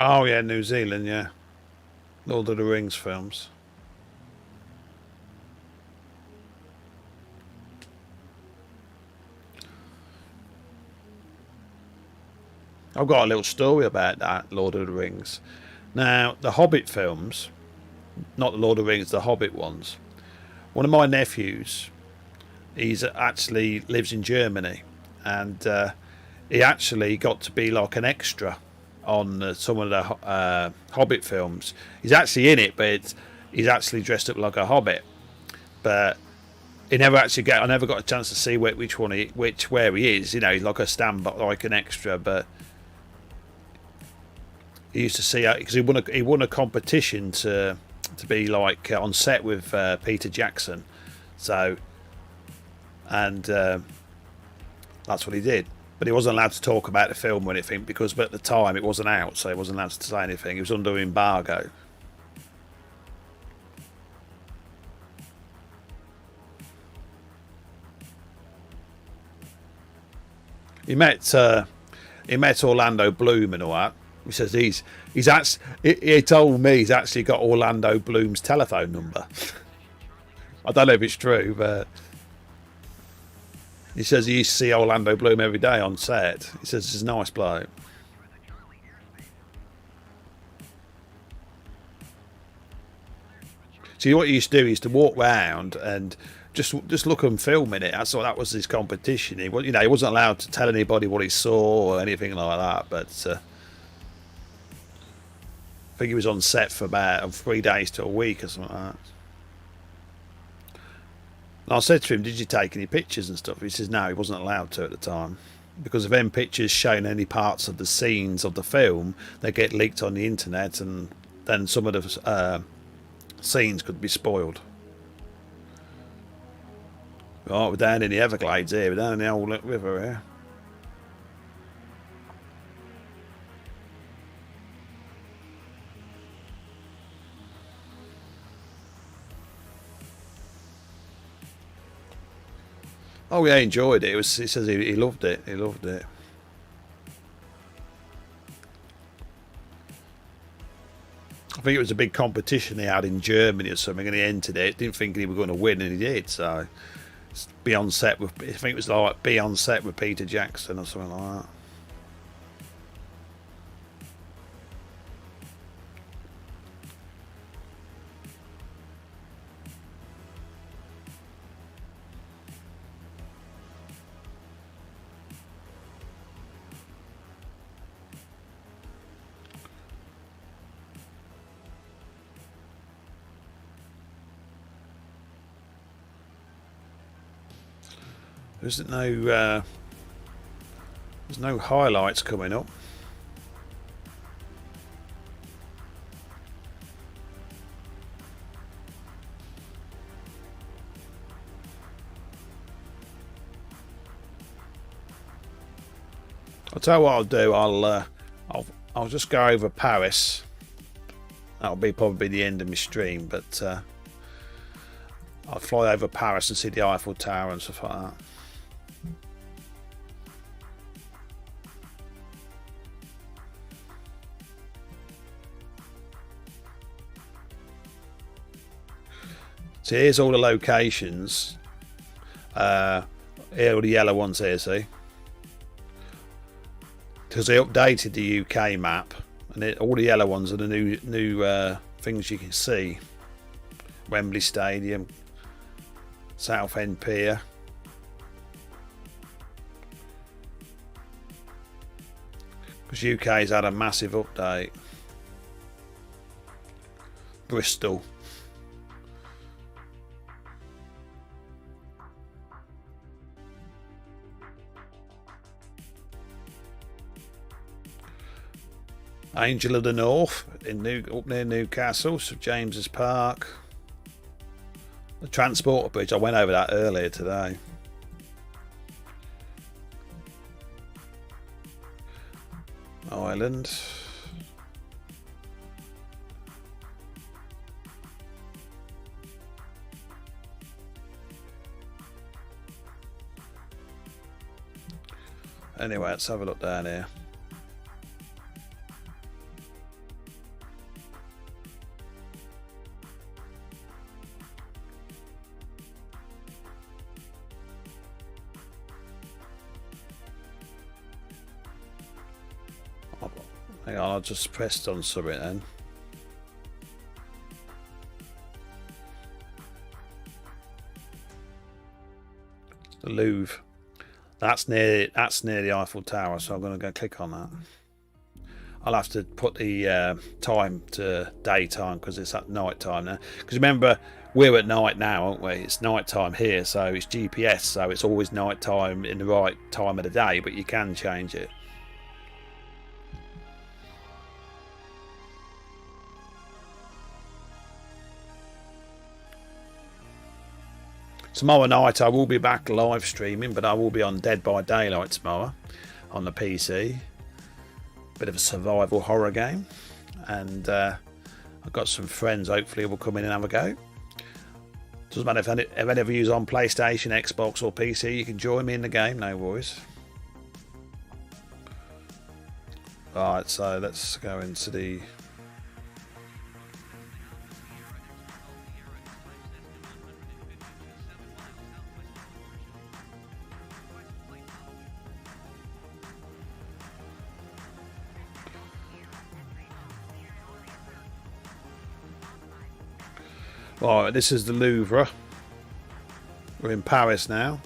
Oh yeah, New Zealand, yeah. Lord of the Rings films. I've got a little story about that, Lord of the Rings. Now, the Hobbit films, not the Lord of the Rings, the Hobbit ones. One of my nephews, he's actually lives in Germany, and he actually got to be like an extra on some of the Hobbit films. He's actually in it, but he's actually dressed up like a Hobbit. But I never got a chance to see where he is. You know, he's like a like an extra. But he used to see because he won a competition to be like on set with Peter Jackson. So, and that's what he did. But he wasn't allowed to talk about the film or anything because at the time it wasn't out, so he wasn't allowed to say anything. He was under embargo. He met Orlando Bloom and all that. He says he told me he's actually got Orlando Bloom's telephone number. I don't know if it's true, but he says he used to see Orlando Bloom every day on set. He says he's a nice bloke. See, what he used to do is to walk round and just look and film in it. That was his competition. He wasn't allowed to tell anybody what he saw or anything like that. But I think he was on set for about 3 days to a week or something like that. And I said to him, did you take any pictures and stuff? He says no, he wasn't allowed to at the time. Because if them pictures showing any parts of the scenes of the film, they get leaked on the internet and then some of the scenes could be spoiled. Right, we're down in the Everglades here, we're down in the old river here. Oh yeah, he enjoyed it. He says he loved it. He loved it. I think it was a big competition they had in Germany or something, and he entered it. Didn't think he was going to win, and he did. So be on set with, I think it was like be on set with Peter Jackson or something like that. There's no highlights coming up. I'll tell you what I'll do. I'll just go over Paris. That'll be probably the end of my stream, but I'll fly over Paris and see the Eiffel Tower and stuff like that. So here's all the locations. Here are all the yellow ones here, see? Because they updated the UK map, and all the yellow ones are the new things you can see. Wembley Stadium, Southend Pier. Because UK's had a massive update. Bristol. Angel of the North up near Newcastle, St James's Park. The Transporter Bridge, I went over that earlier today. Ireland. Anyway, let's have a look down here. Hang on, I just pressed on something then. The Louvre. That's near the Eiffel Tower, so I'm going to go click on that. I'll have to put the time to daytime because it's at night time now. Because remember, we're at night now, aren't we? It's night time here, so it's GPS, so it's always night time in the right time of the day, but you can change it. Tomorrow night I will be back live streaming, but I will be on Dead by Daylight tomorrow on the PC. Bit of a survival horror game, and I've got some friends hopefully will come in and have a go. Doesn't matter if any of you is on PlayStation, Xbox or PC, you can join me in the game, no worries. Right, so let's go into the... Right, this is the Louvre. We're in Paris now.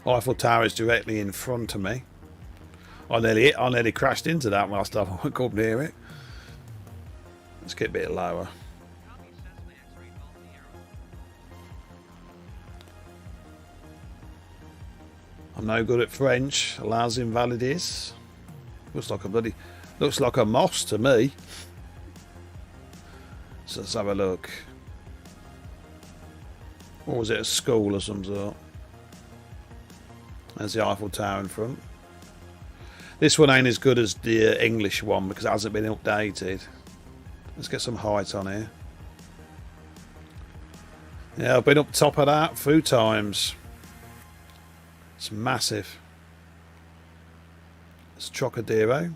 Eiffel Tower is directly in front of me. I nearly crashed into that last time I got near it. Let's get a bit lower. I'm no good at French. Allows invalides. Looks like a mosque to me. So let's have a look. Or was it a school of some sort? There's the Eiffel Tower in front. This one ain't as good as the English one because it hasn't been updated. Let's get some height on here. Yeah, I've been up top of that a few times. It's massive. It's Trocadero.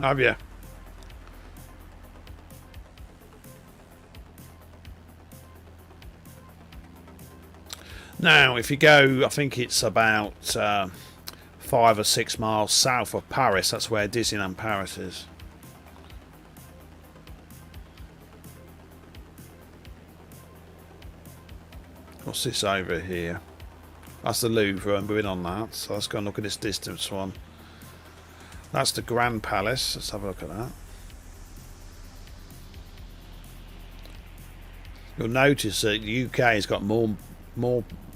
Have you? Now, if you go, I think it's about 5 or 6 miles south of Paris. That's where Disneyland Paris is. What's this over here? That's the Louvre, and we're in on that. So let's go and look at this distance one. That's the Grand Palace. Let's have a look at that. You'll notice that the UK has got more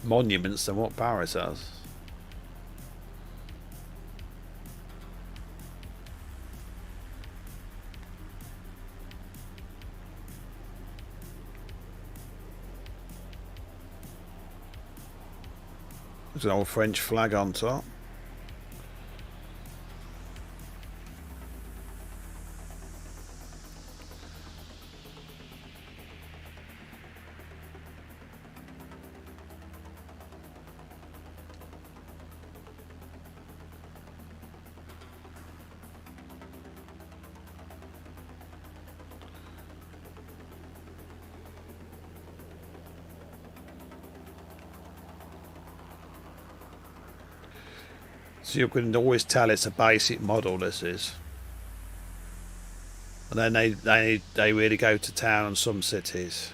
monuments than what Paris has. There's an old French flag on top. So you can always tell it's a basic model, this is. And then they really go to town on some cities.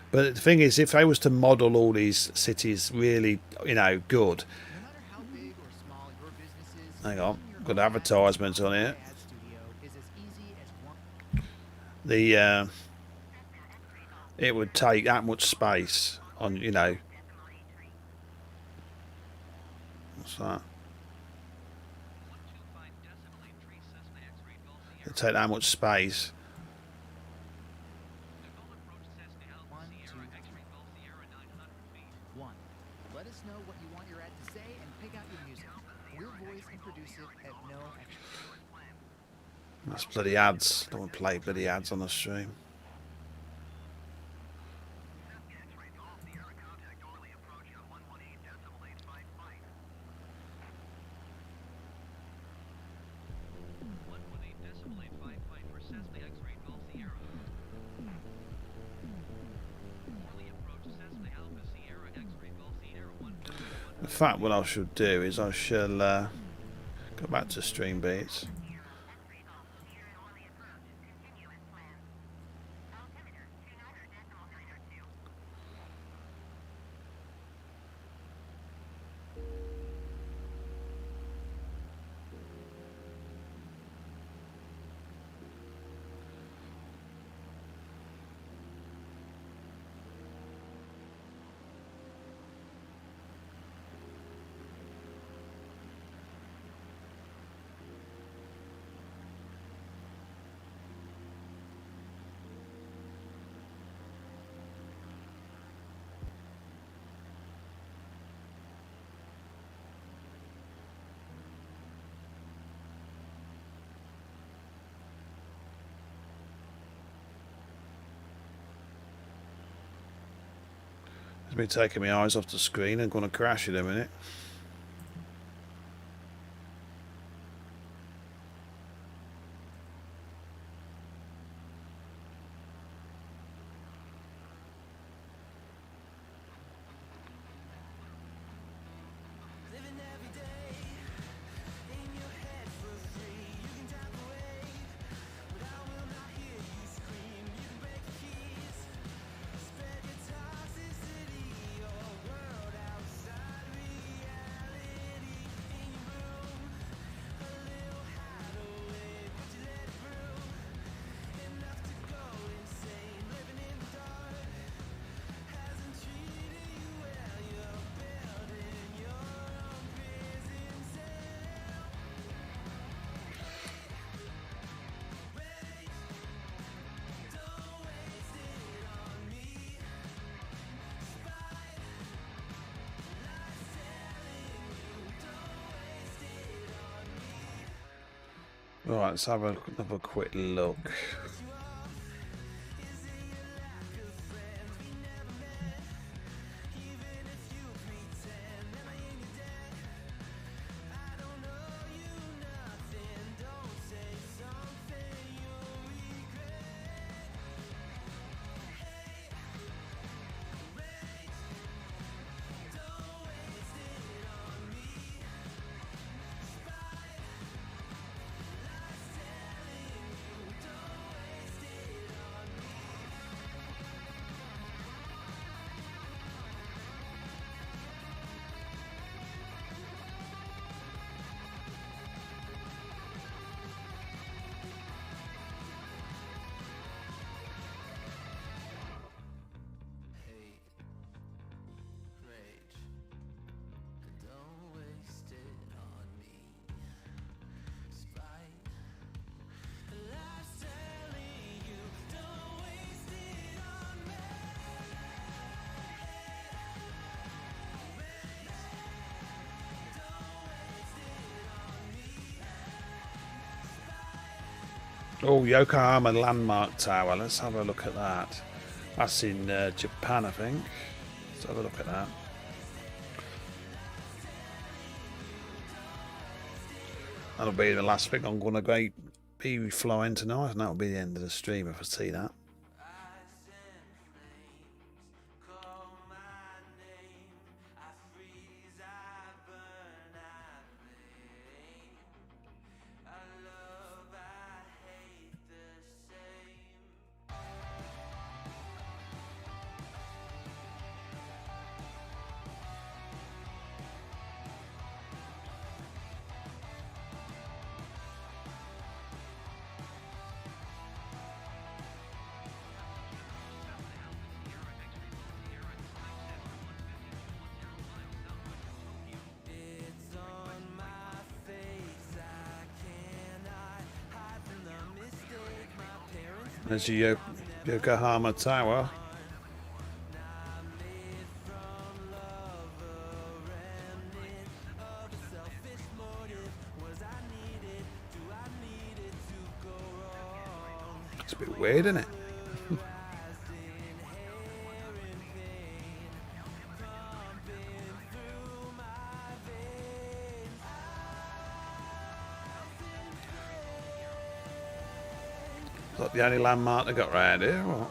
But the thing is, if I was to model all these cities really, you know, good. No matter how big or small your business is, Hang on, making your got own advertisements on here. ad studio is as easy as one. The it would take that much space on, you know. What's that? 125 decimal 83 Cessna X-ray Golf Sierra. It'd take that much space. The goal approach Cessna Alpha Sierra X-ray Golf Sierra 900 feet. 1. Let us know what you want your ad to say and pick out your music. We'll voice and produce it at no extra. That's bloody ads. Don't want to play bloody ads on the stream. X-ray Golf Sierra contact only approach at 118 decimal 855. 118 decimal 855 for Cessna X-ray Golf Sierra. Only approach Cessna Alpha Sierra X-ray Golf Sierra 151. In fact, what I should do is I shall go back to Stream Beats. It's been taking my eyes off the screen and going to crash in a minute. Living every day in your head for free. You can tap away, but I will not hear you scream. You can break the keys, spread your toxicity, your world outside reality. In your room, a little hideaway, but you let it through. Enough to go insane, living in the dark hasn't treated you well. You're building your own prison cell. Wait, don't waste it on me. Spite lies telling you, don't waste it on me. Right, let's have another quick look. Oh, Yokohama Landmark Tower. Let's have a look at that. That's in Japan, I think. Let's have a look at that. That'll be the last thing I'm going to be flying tonight, and that'll be the end of the stream if I see that. There's the Yokohama Tower. It's a bit weird, isn't it? Is that the only landmark they got round here? Or what?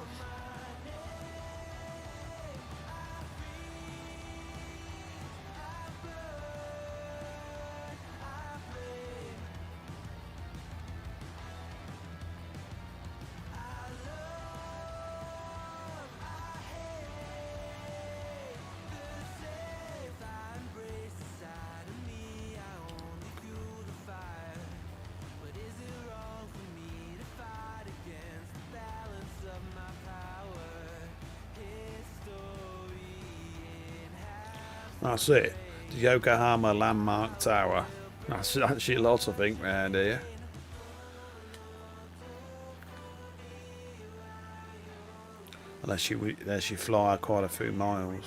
That's it. The Yokohama Landmark Tower. That's actually lots, I think, round here. Unless you fly quite a few miles.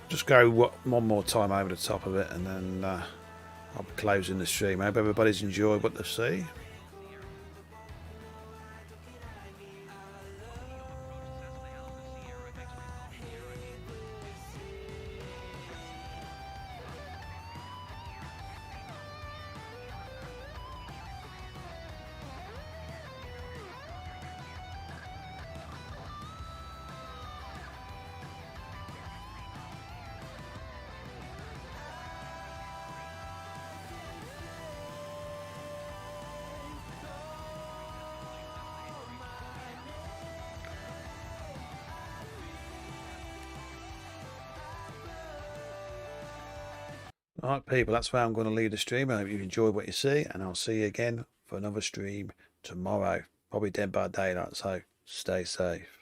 Just go one more time over the top of it, and then I'll be closing the stream. I hope everybody's enjoyed what they see. Alright people, that's where I'm going to leave the stream. I hope you enjoyed what you see, and I'll see you again for another stream tomorrow. Probably Dead by Daylight, so stay safe.